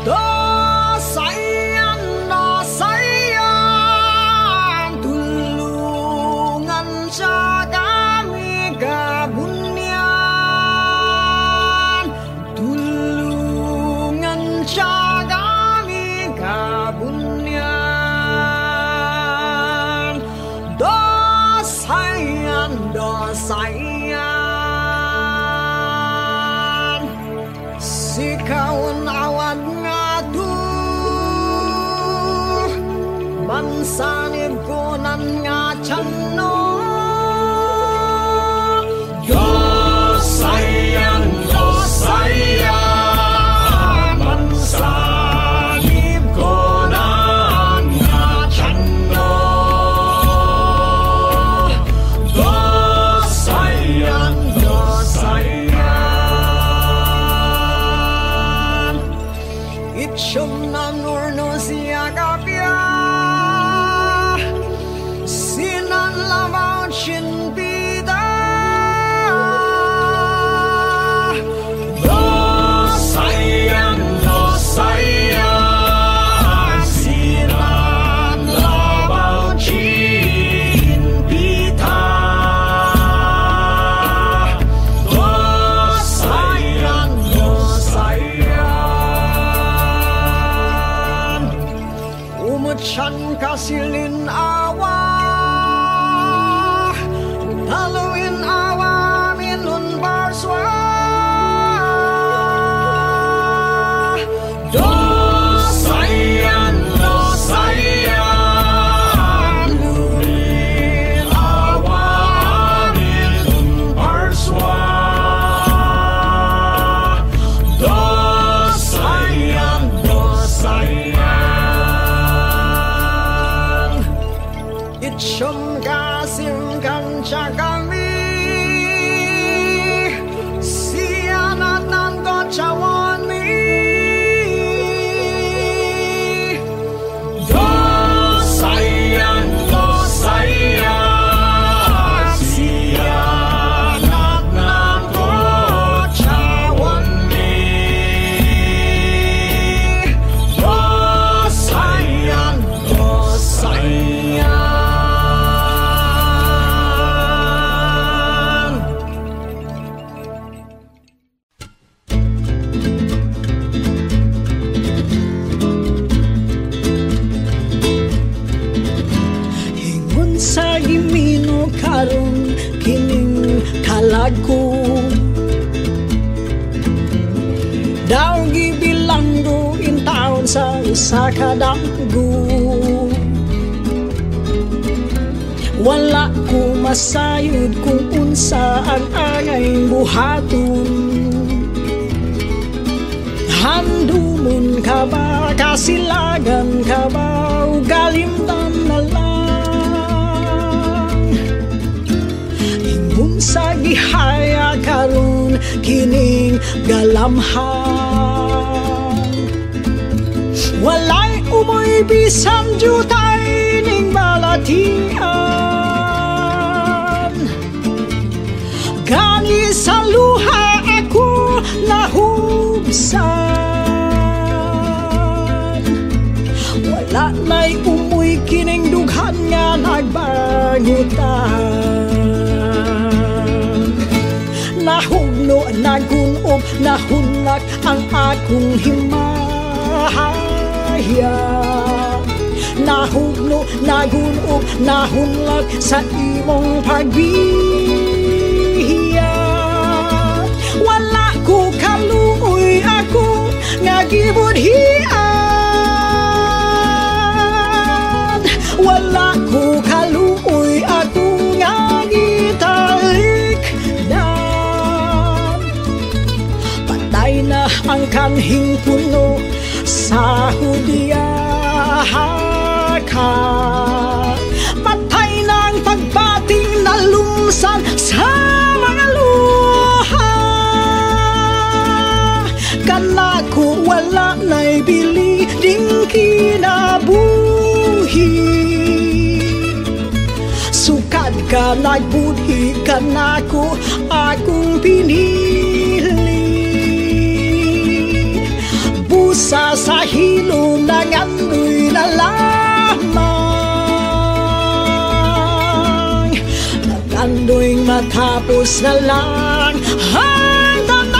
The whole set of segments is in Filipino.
Dosayan, tulungan sa kami kabunyan, tulungan sa kami kabunyan. Dosayan, dosayan, sikawan awad nga mansanib ko nan nga tiyano. Dosayan, dosayan, mansanib ko nan nga tiyano. Dosayan, dosayan, itsyong nanurno siya kapya. Dosayan, dosayan, sinan labaw cinpita. Dosayan, dosayan, umutsan kasilin awa. Halloween awa minun barswa. Dosayan, dosayan, lumin awa minun barswa. Dosayan, dosayan, itsyong kasim kanca kami, sianat nan gocawan mi. Dosayan, dosayan, sianat nan gocawan mi. Dosayan, dosayan, karon kining kalagko daw gibilanggo in taon sa usa ka danggo. Wala ko masayod kung unsa ang angay buhaton. Handumon ka ba, kasilagan ka ba, o galimtan na lang. Sa gihaya karon kining galamhan, walay umoy bisan jutay ning balatian. Gani sa luha ako nahubsan, wala na'y umoy kining dughan nga nagbangutan. Nahugno, nagunob, nahunlak ang akong himaya. Nahugno, nagunob, nahunlak sa imong pagbiya. Wala ko kaluoy ako nga gibudhian. Wala ko kaluoy ako nga gitalik. Na ang kanhing puno sa hudiyaka, patay na ang pagbating na lumsan sa mga luha. Kanako wala na'y bili ding kinabuhi. Sukad ka nagbudhi kanako akong pinili. Pusa sa hilom ng andoy na lamang, nag-andoy matapos na lang ang tanan.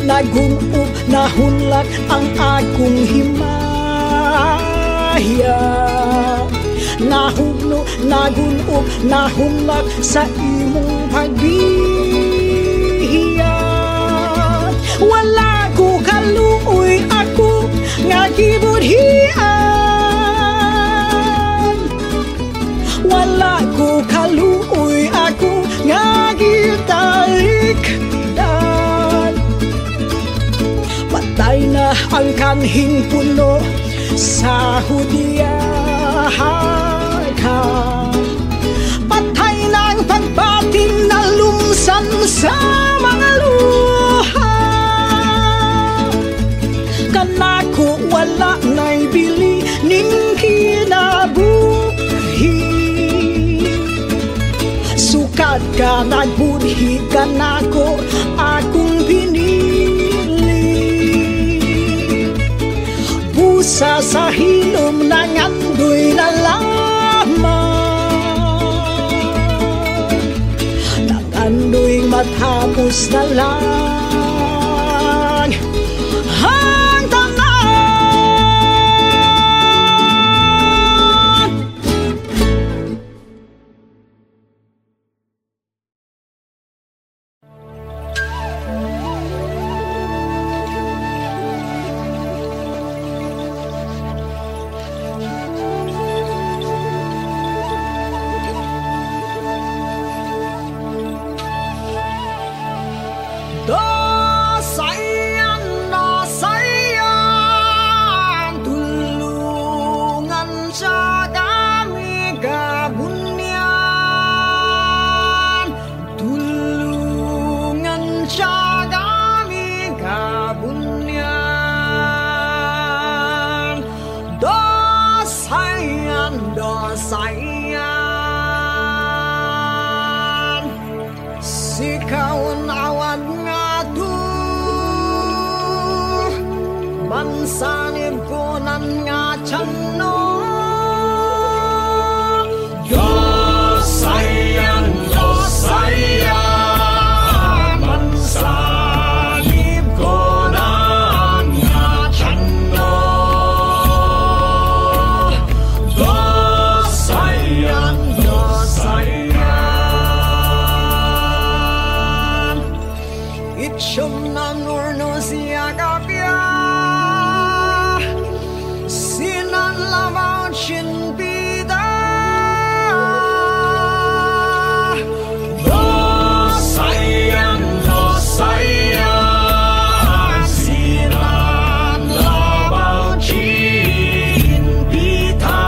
Nagunub, nahunlak ang akong himaya. Nahugno, nagunub, nahunlak sa imong pagbihiya. Wala ko kaluoy ako nga gibudhian. Wala ko kaluoy ako nga gitalikdan. Patay na ang kanhing puno sa hudiyahan. Patay na ang pagbating na lumsan sa mga luha. Kanako wala na'y bili ning kinabuhi. Sukat ka nagbudhi kanako akong pinili. Pusa sa hilom ng andoy na lamang, nag-andoy matapos na lang ang tanan. Dosayan, tulungan sa kami kabunyan. Tulungan sa kami kabunyan. Dosayan, dosayan, sikaw nawad nga mansanib ko nan nga tiyanno. Dosayan, dosayan, mansanib ko nan nga tiyanno. Dosayan, dosayan, itsyong nanurno siya kapya. Dosayan, dosayan, sinan labaw chinpita.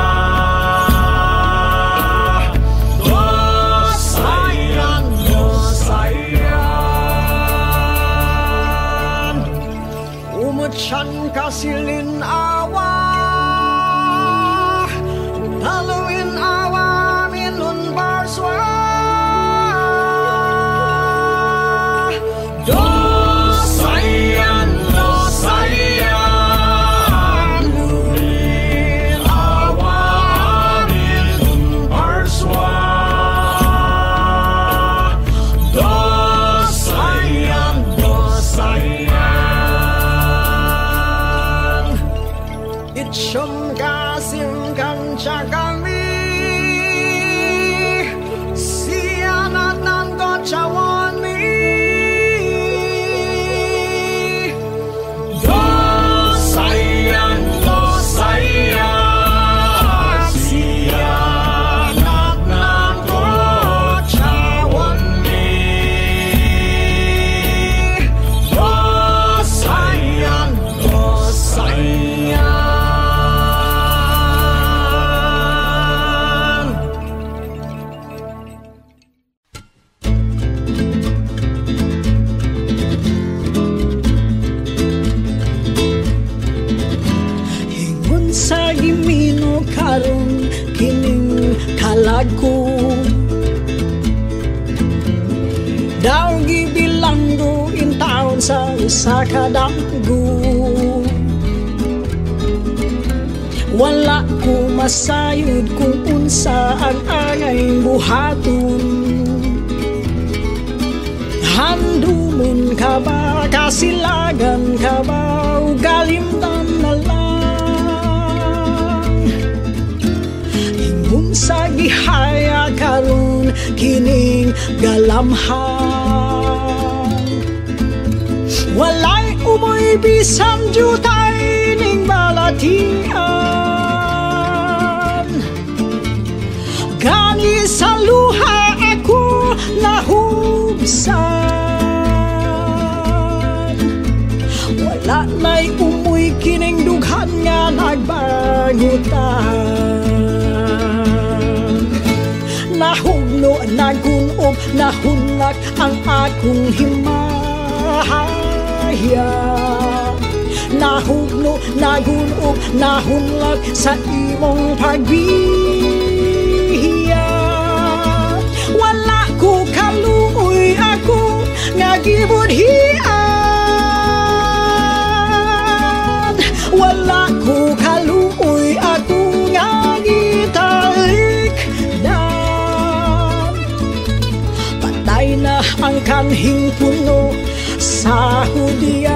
Dosayan, dosayan, umutsan kasilin awa. Halloween awa minun barswa. Dosayan, Siyong kasing kancha kami siya na nando cawan mi do sayang siya na nando cawan mi do sayang sa gimino karon kining kalagko daw gibilanggo in taon sa usa ka danggo wala ko masayod kung unsa ang angay buhaton handumon ka ba kasilagan ka ba ugalimtan na lang sa gihaya karon kining galamhan walay umoy bisan jutay ning balatian gani sa luha ako nahubsan wala na'y umoy kining dughan nga nagbangutan nahugno, nagunob, nahunlak ang akong himahaya nahugno, nagunob, nahunlak sa imong pagbiya wala ko kaluoy ako nga gibudhian wala ko kaluoy ako nga gitalik na ang kanhing puno sa hudiyaka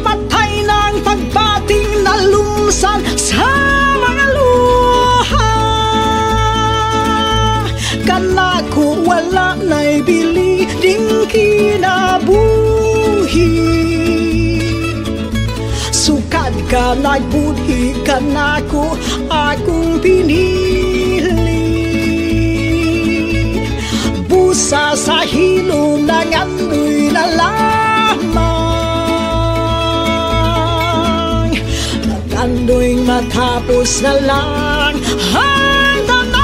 patay na ang pagbating na lumsan sa mga luha kanako wala na'y bili ding kinabuhi sukad ka nagbudhi kanako akong pinili busa sa hilom ng andoy na lamang nagandoy matapos na lang ang tanan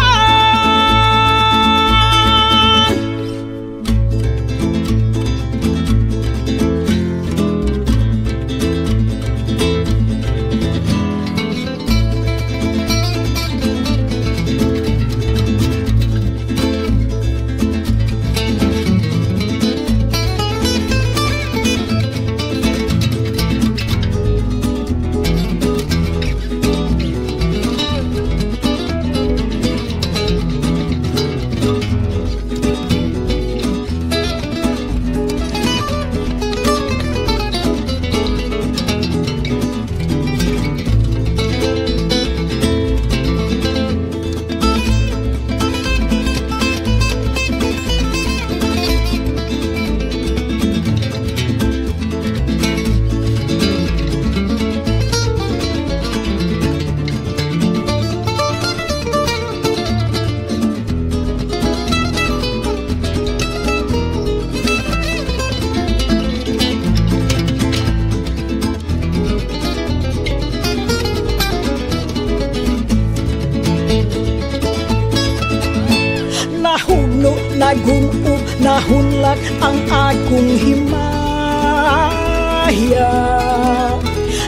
nagunob, nahunlak ang akong himaya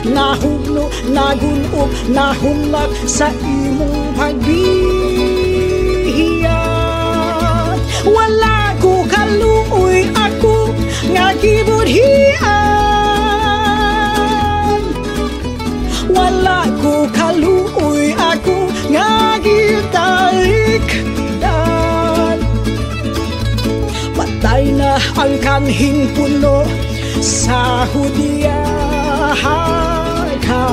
nahugno, nagunob, nahunlak sa imong pagbiya wala ko kaluoy ako nga gibudhian wala ko kaluoy ako nga gitalikdan patay na ang kanhing puno sa hudiyaka dahaga.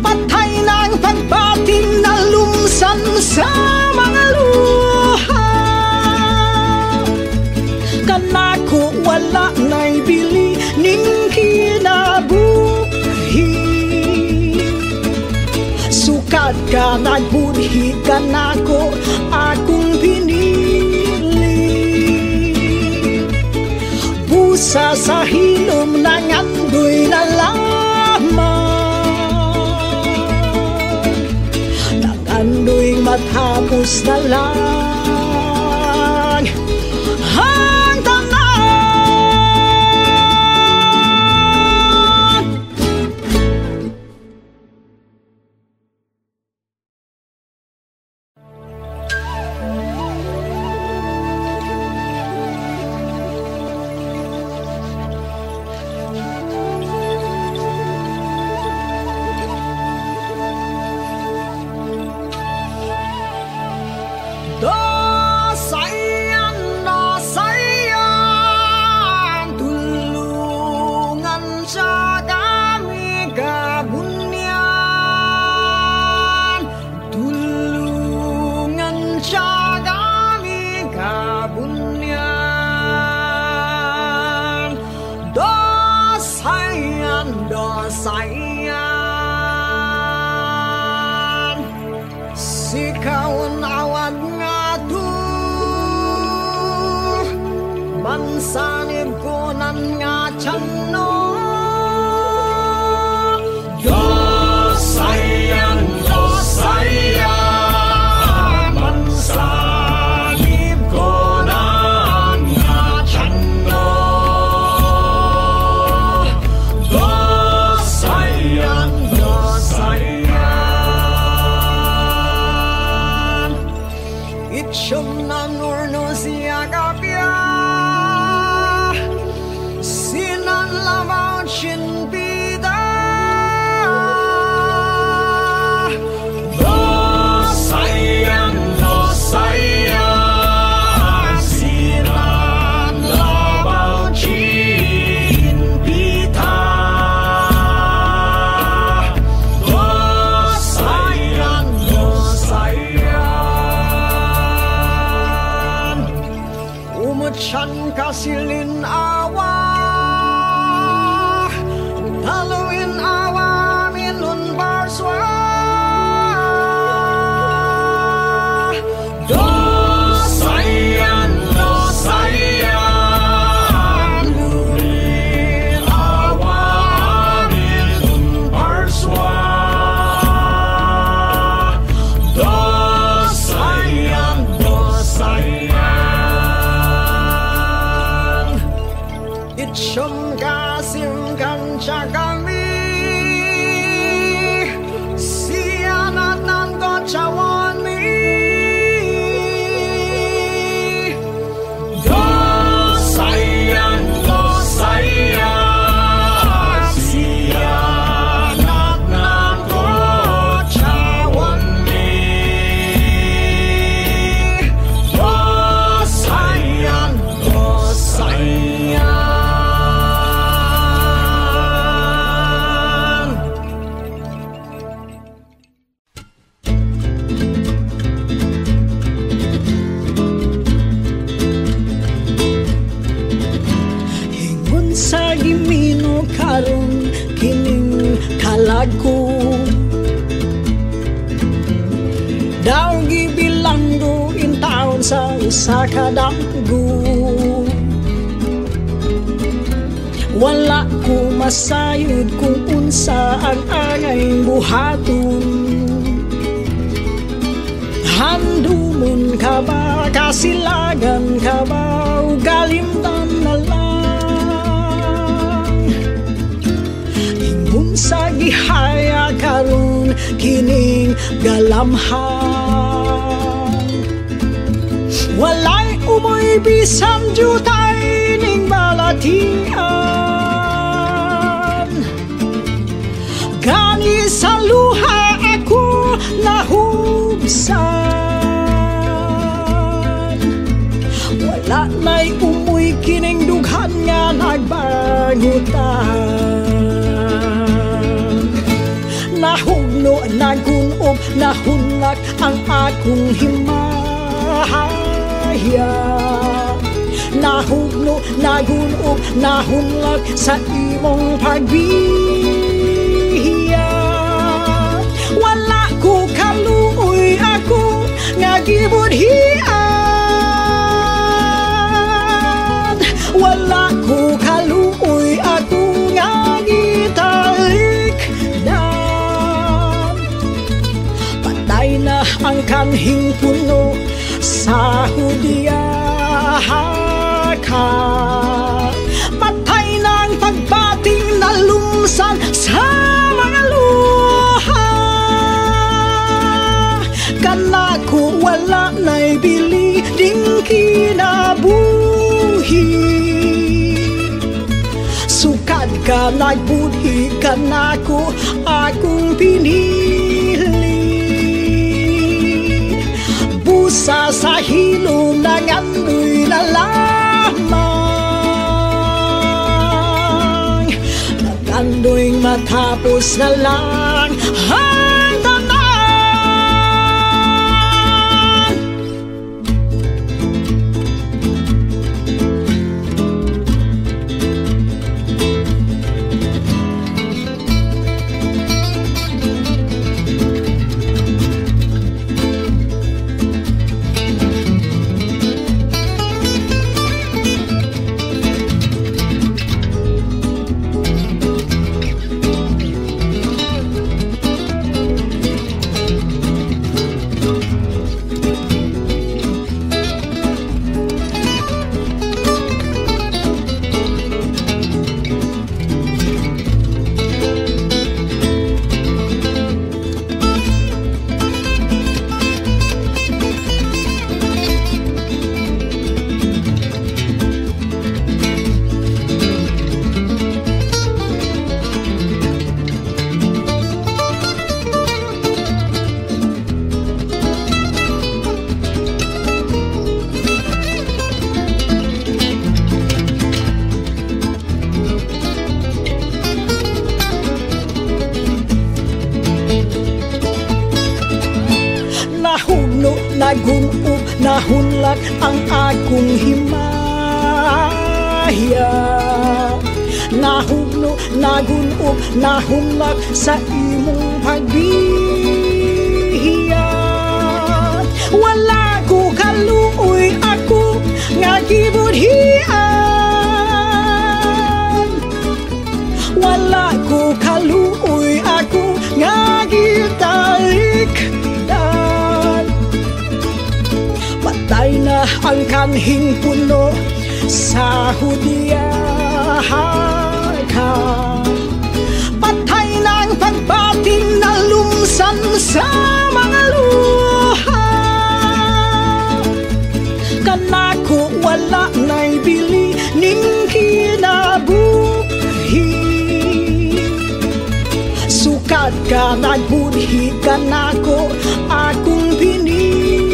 Patay ng pagbating na lumsan sa mga luha. Kanako wala na'y bili ning kinabuhi. Sukat ka nagbudhi kanako akong pinili. Busa sa hilom ng andoy na lamang, ng andoy matapos na lang ang tanan. Dosayan, tulungan sa kami kabunyan. Tulungan sa kami kabunyan. Dosayan, dosayan, sikaw nawad nga mansanib ko nan nga tiyano. Dosayan, dosayan, mansanib ko nan nga tiyano. Dosayan, dosayan, itsyong nanurno siya kapya. Dosayan, dosayan, sinan labaw chinpita. Dosayan, dosayan, umutsan kasilin awa. Halloween awa minun barswa. Dosayan, dosayan, lurin awa minun barswa. Dosayan, dosayan, itsyong kasim kanca kami. Sianat nan kocawan mi. Dosayan, dosayan, sianat nan kocawan mi. Dosayan, dosayan, sa gimino karon kining kalagko. Daw gibilanggo in taon sa usa ka danggo. Wala ko masayod kung unsa ang angay buhaton. Handumon ka ba, kasilagan ka ba, ugalimtan na lang. Sa gihaya karon kining galamhan. Walay umoy bisan jutay ning balatian. Gani sa luha ako nahubsan. Wala na'y umoy kining dughan nga nagbangutan. nagunob, nahunlak ang akong himaya. Nahugno, nagunob, nahunlak sa imong pagbiya. Wala ko kaluoy ako nga gibudhian. Wala ko kaluoy ako nga gitalikdan. Patay na ang kanhing puno sa hudiyaka. Patay na ang pagbating na lumsan sa mga luha. Kanako wala na'y bili ding kinabuhi. Sukad ka nagbudhi kanako akong pinili. Busa sa hilom ng andoy na lamang. Nagandoy matapos na lang ang tanan. Nagunob, nahunlak ang akong himaya. Nahugno, nagunob, nahunlak sa imong pagbiya. Wala ko kaluoy ako nga gibudhian. Wala ko kaluoy ako nga gitalikdan. Patay na ang kanhing puno sa hudiyaka. Patay na ang pagbating na lumsan sa mga luha. Kanako wala na'y bili ning kinabuhi. Sukad ka nagbudhi kanako akong pinili.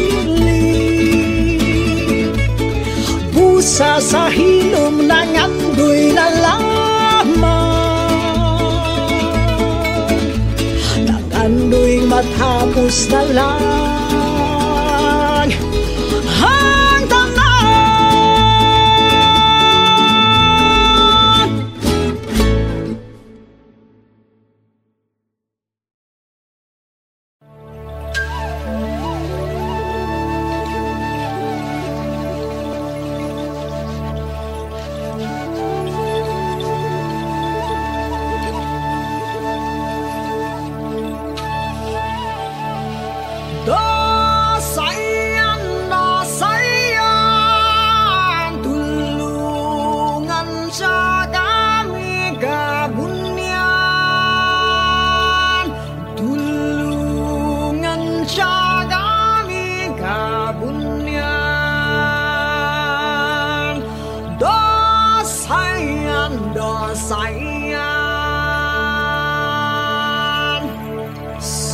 Busa sa hilom ng andoy na lamang. Nag-andoy matapos na lang ang tanan.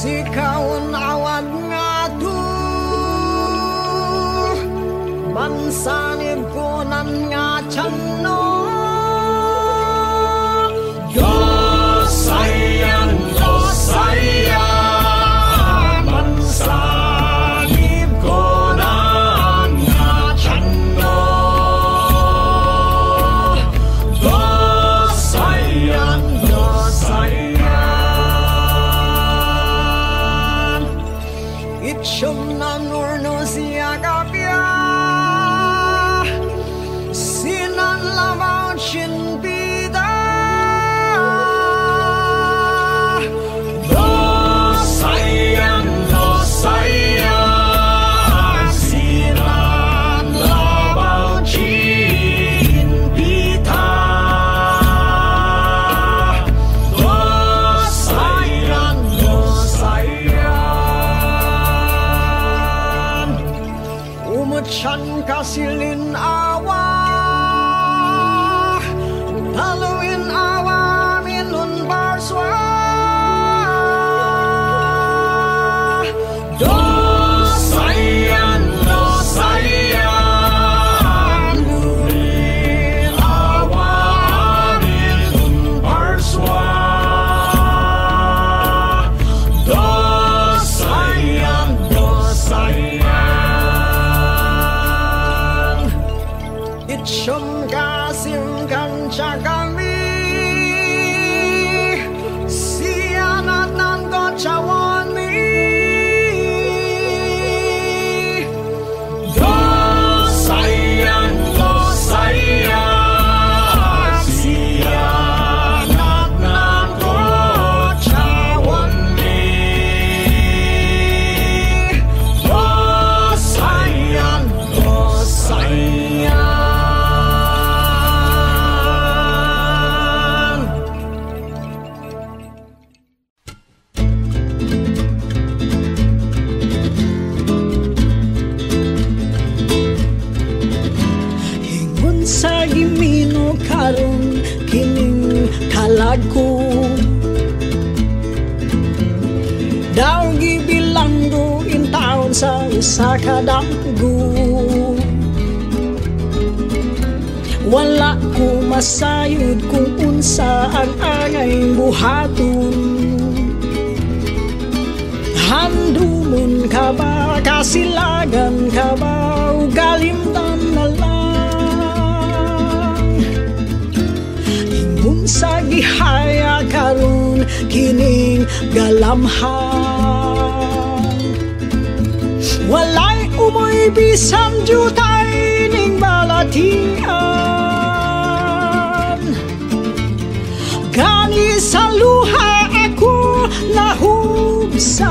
Sikaw nawad nga to bansanib ko nan nga tiyanno. Dosayan, dosayan kanca kami sianatan kacawan mi sayang sianat nan kacawan mi sayang sa gimino karon kining kalagko daw gibilanggo in taon sa usa ka damgo wala ko masayod kung unsa ang angay buhaton handumon ka ba kasilagan ka ba ugalimtan na lang sa gihaya karon kining galamhan walay umoy bisan jutay ning balatian gani sa luha ako nahubsan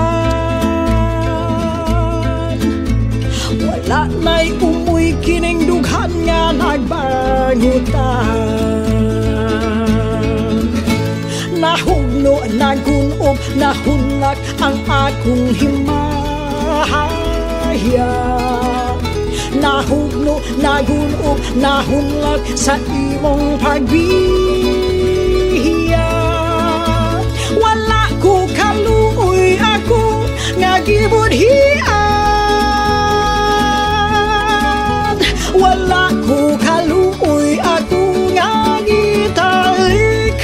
wala may umoy kining dughan nga nagbangutan nahugno, nagunob, nahunlak ang akong himahaya nahugno, nagunob, nahunlak sa imong pagbiya wala ko kaluoy ako nga gibudhian wala ko kaluoy ako nga gitalik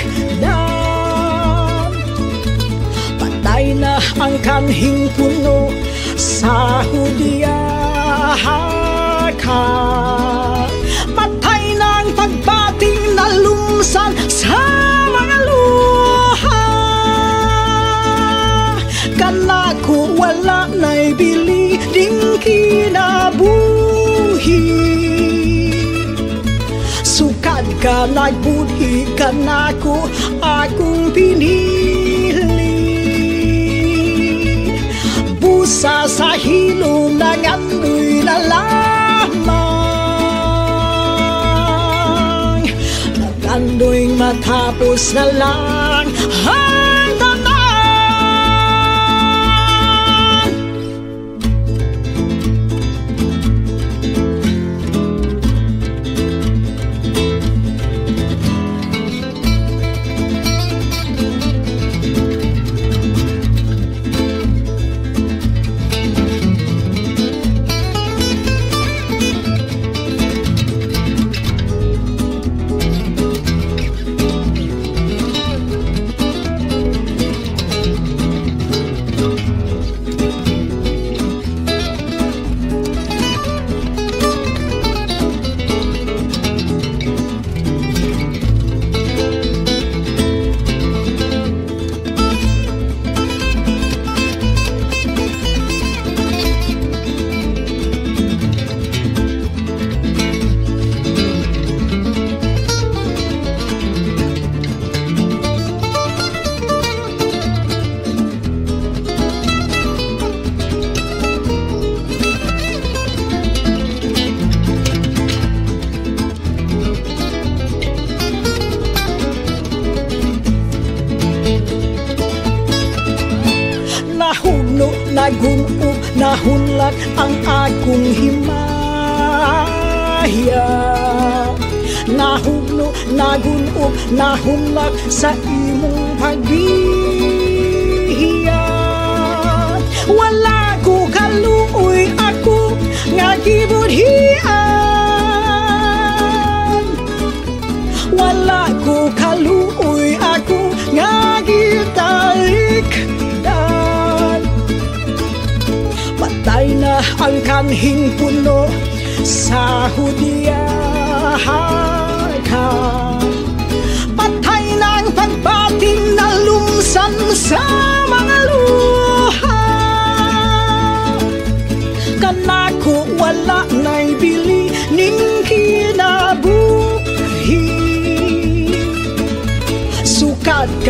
na ang kanhing puno sa hudiyaka patay na ang pagbating na lumsan sa mga luha kanako wala na'y bili ding kinabuhi sukad ka nagbudhi kanako akong pinili sa hilom ng andoy na lamang nag-andoy matapos na lang ang tanan nagunob, nahunlak ang akong himaya nahugno, nagunob, nahunlak sa imong pagbiya wala ko kaluoy ako nga gibudhian wala ko kaluoy ako nga gitalikdan patay na ang kanhing puno sa hudiyaka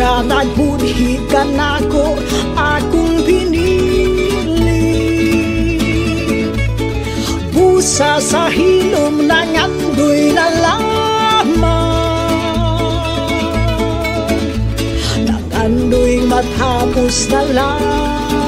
ka, nagbudhi ka nako, akong pinili. Busa sa hilom ng andoy na lamang, ng andoy matapos na lang.